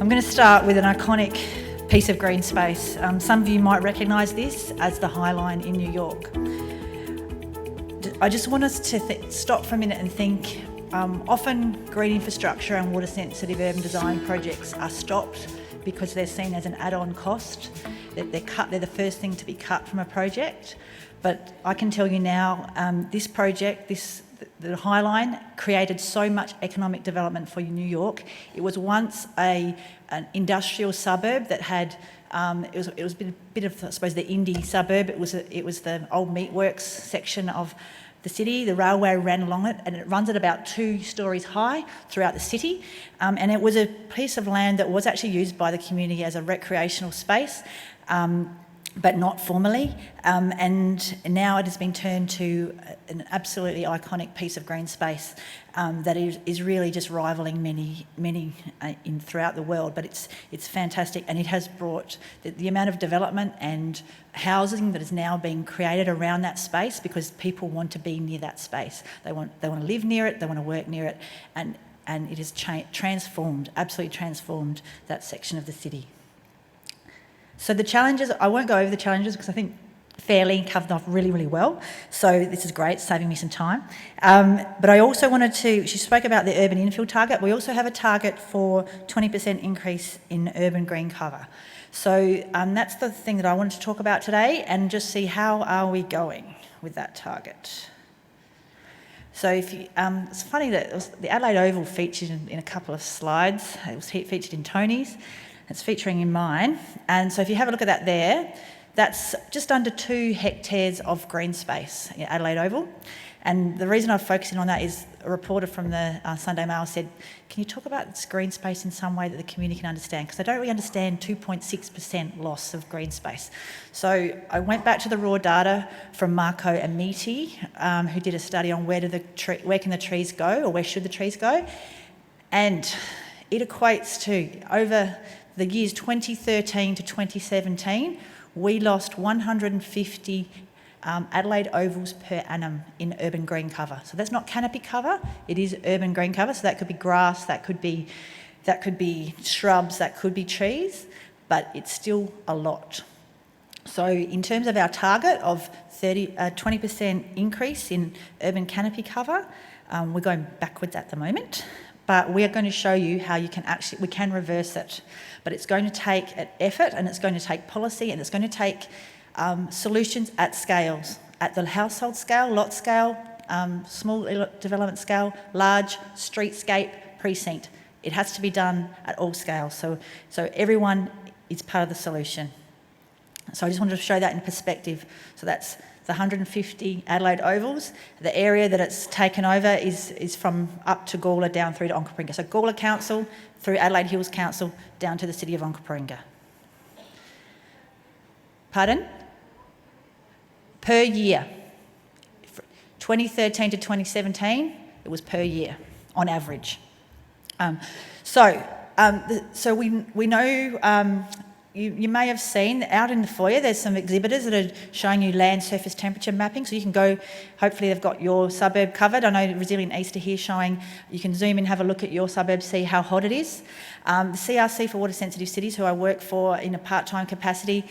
I'm going to start with an iconic piece of green space. Some of you might recognise this as the High Line in New York. I just want us to stop for a minute and think. Often green infrastructure and water sensitive urban design projects are stopped because they're seen as an add-on cost. They're the first thing to be cut from a project. But I can tell you now, this project, the High Line, created so much economic development for New York. It was once an industrial suburb that had, it was a bit of, I suppose, the indie suburb. It was the old meatworks section of the city. The railway ran along it, and it runs at about 2 stories high throughout the city. And it was a piece of land that was actually used by the community as a recreational space, but not formally. And now it has been turned to an absolutely iconic piece of green space that is really just rivaling many throughout the world. But it's fantastic, and it has brought the amount of development and housing that is now being created around that space, because people want to be near that space. They want to live near it, they want to work near it, and it has absolutely transformed that section of the city. So the challenges, I won't go over the challenges because I think fairly covered off really, really well. So this is great, saving me some time. But I also wanted to, she spoke about the urban infill target. We also have a target for 20% increase in urban green cover. So that's the thing that I wanted to talk about today, and just see how are we going with that target. So it's funny that the Adelaide Oval featured in a couple of slides. It was featured in Tony's. It's featuring in mine. And so if you have a look at that there, that's just under 2 hectares of green space in Adelaide Oval. And the reason I'm focusing on that is a reporter from the Sunday Mail said, can you talk about this green space in some way that the community can understand? Because they don't really understand 2.6% loss of green space. So I went back to the raw data from Marco Amiti, who did a study on where can the trees go, or where should the trees go. And it equates to, over the years 2013 to 2017, we lost 150 Adelaide ovals per annum in urban green cover. So that's not canopy cover, it is urban green cover. So that could be grass, that could be shrubs, that could be trees, but it's still a lot. So in terms of our target of 20% increase in urban canopy cover, we're going backwards at the moment. But we are going to show you how we can reverse it. But it's going to take effort, and it's going to take policy, and it's going to take solutions at scales, at the household scale, lot scale, small development scale, large, streetscape, precinct. It has to be done at all scales. So everyone is part of the solution. So I just wanted to show that in perspective. So that's the 150 Adelaide ovals. The area that it's taken over is from up to Gawler down through to Onkaparinga. So Gawler Council through Adelaide Hills Council down to the city of Onkaparinga. Pardon? Per year. 2013 to 2017, it was per year on average. So we know. You may have seen out in the foyer there's some exhibitors that are showing you land surface temperature mapping, so you can go, hopefully they've got your suburb covered. I know Resilient East are here showing, you can zoom in, have a look at your suburb, see how hot it is. The CRC for Water Sensitive Cities, who I work for in a part-time capacity,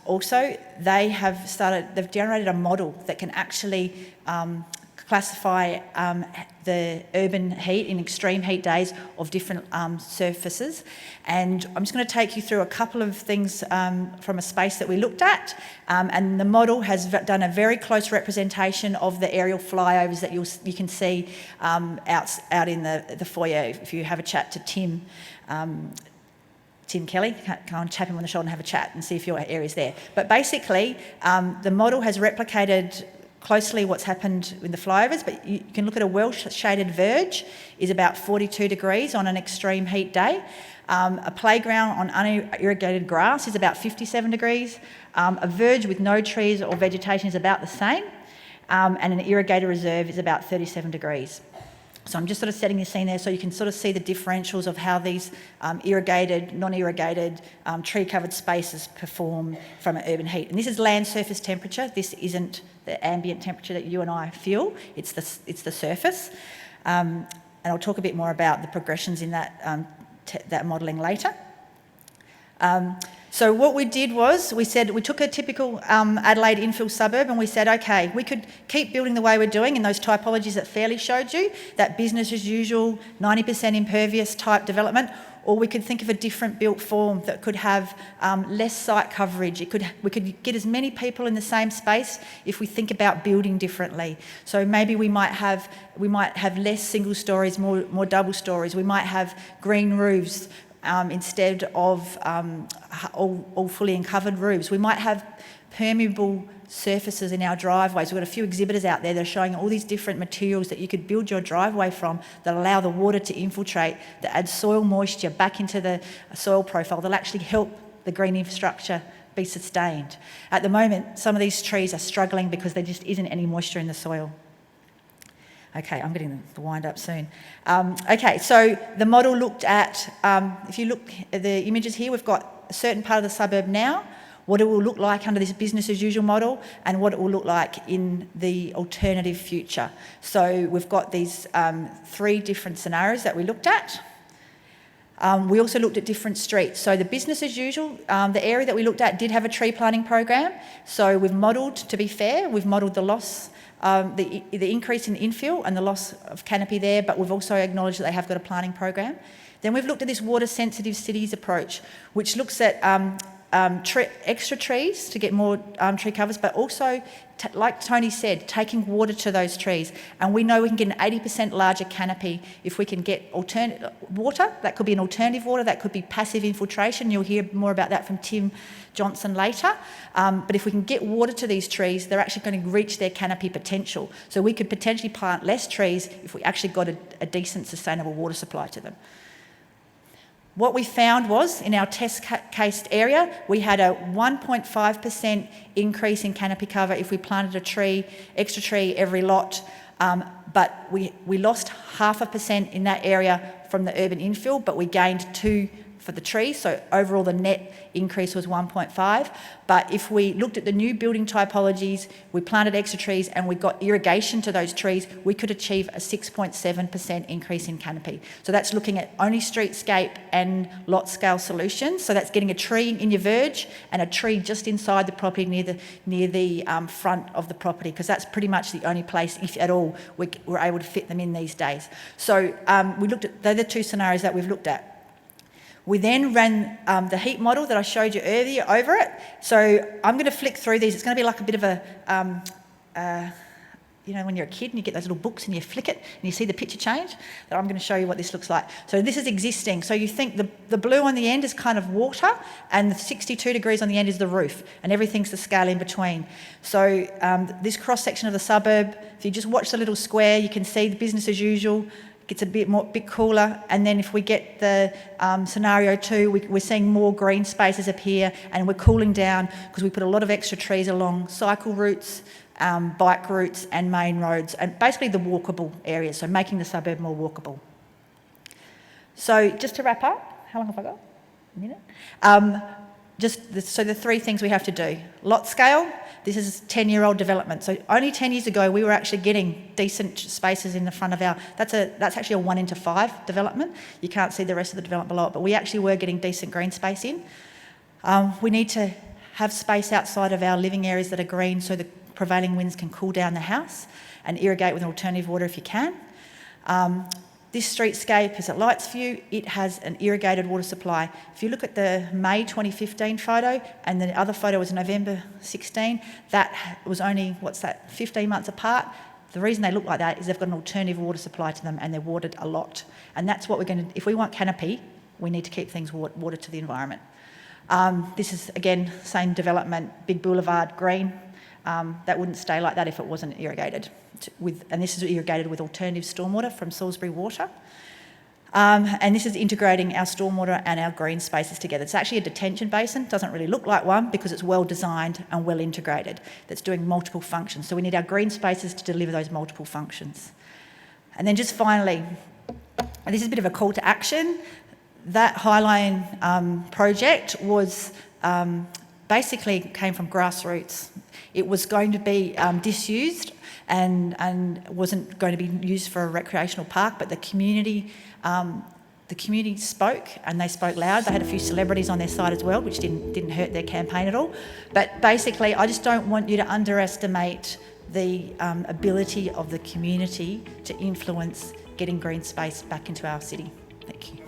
also they've generated a model that can actually classify the urban heat in extreme heat days of different surfaces. And I'm just going to take you through a couple of things from a space that we looked at. And the model has done a very close representation of the aerial flyovers that you can see out in the foyer. If you have a chat to Tim Kelly, go and tap him on the shoulder and have a chat and see if your area's there. But basically, the model has replicated closely what's happened with the flyovers, but you can look at a well-shaded verge is about 42 degrees on an extreme heat day. A playground on unirrigated grass is about 57 degrees. A verge with no trees or vegetation is about the same. And an irrigated reserve is about 37 degrees. So I'm just sort of setting the scene there so you can sort of see the differentials of how these irrigated, non-irrigated, tree-covered spaces perform from an urban heat. And this is land surface temperature. This isn't the ambient temperature that you and I feel. It's the surface. And I'll talk a bit more about the progressions in that that modelling later. So what we did was we took a typical Adelaide infill suburb and we said, okay, we could keep building the way we're doing in those typologies that Fairley showed you, that business as usual, 90% impervious type development, or we could think of a different built form that could have less site coverage. We could get as many people in the same space if we think about building differently. So maybe we might have less single stories, more double stories. We might have green roofs instead of all fully uncovered roofs. We might have permeable surfaces in our driveways. We've got a few exhibitors out there that are showing all these different materials that you could build your driveway from that allow the water to infiltrate, that add soil moisture back into the soil profile, that'll actually help the green infrastructure be sustained. At the moment, some of these trees are struggling because there just isn't any moisture in the soil. Okay, I'm getting the wind up soon. Okay, so the model looked at, if you look at the images here, we've got a certain part of the suburb now, what it will look like under this business as usual model, and what it will look like in the alternative future. So we've got these 3 different scenarios that we looked at. We also looked at different streets. So the business as usual, the area that we looked at did have a tree planting program. So we've modelled, to be fair, we've modelled the loss, the increase in infill and the loss of canopy there, but we've also acknowledged that they have got a planting program. Then we've looked at this water sensitive cities approach, which looks at extra trees to get more tree covers, but also, like Tony said, taking water to those trees. And we know we can get an 80% larger canopy if we can get alternate water. That could be an alternative water, that could be passive infiltration. You'll hear more about that from Tim Johnson later. But if we can get water to these trees, they're actually going to reach their canopy potential. So we could potentially plant less trees if we actually got a decent, sustainable water supply to them. What we found was, in our test case area, we had a 1.5% increase in canopy cover if we planted extra tree every lot, but we lost 0.5% in that area from the urban infill, but we gained 2 for the trees, so overall the net increase was 1.5. But if we looked at the new building typologies, we planted extra trees and we got irrigation to those trees, we could achieve a 6.7% increase in canopy. So that's looking at only streetscape and lot scale solutions. So that's getting a tree in your verge and a tree just inside the property near the front of the property, because that's pretty much the only place, if at all, we're able to fit them in these days. So we looked at, they're the 2 scenarios that we've looked at. We then ran the heat model that I showed you earlier over it. So I'm going to flick through these. It's going to be like a bit of a, you know, when you're a kid and you get those little books and you flick it and you see the picture change. I'm going to show you what this looks like. So this is existing. So you think the blue on the end is kind of water and the 62 degrees on the end is the roof, and everything's the scale in between. So this cross-section of the suburb, if you just watch the little square, you can see the business as usual. Gets a bit cooler, and then if we get the scenario 2, we're seeing more green spaces appear, and we're cooling down because we put a lot of extra trees along cycle routes, bike routes and main roads, and basically the walkable areas, so making the suburb more walkable. So just to wrap up, how long have I got? A minute? So the 3 things we have to do. Lot scale, this is 10-year-old development. So only 10 years ago, we were actually getting decent spaces in the front of that's actually a 1 into 5 development. You can't see the rest of the development below it, but we actually were getting decent green space in. We need to have space outside of our living areas that are green so the prevailing winds can cool down the house, and irrigate with alternative water if you can. This streetscape is at Lightsview. It has an irrigated water supply. If you look at the May 2015 photo and the other photo was November 16, that was only, 15 months apart. The reason they look like that is they've got an alternative water supply to them and they're watered a lot. And that's what we're going to, if we want canopy, we need to keep things watered to the environment. This is, again, same development, big boulevard, green. That wouldn't stay like that if it wasn't irrigated. And this is irrigated with alternative stormwater from Salisbury Water. And this is integrating our stormwater and our green spaces together. It's actually a detention basin. It doesn't really look like one because it's well designed and well integrated. That's doing multiple functions. So we need our green spaces to deliver those multiple functions. And then just finally, and this is a bit of a call to action, that Highline project was basically came from grassroots. It was going to be disused and wasn't going to be used for a recreational park, but the community the community spoke, and they spoke loud. They had a few celebrities on their side as well, which didn't hurt their campaign at all. But basically, I just don't want you to underestimate the ability of the community to influence getting green space back into our city. Thank you.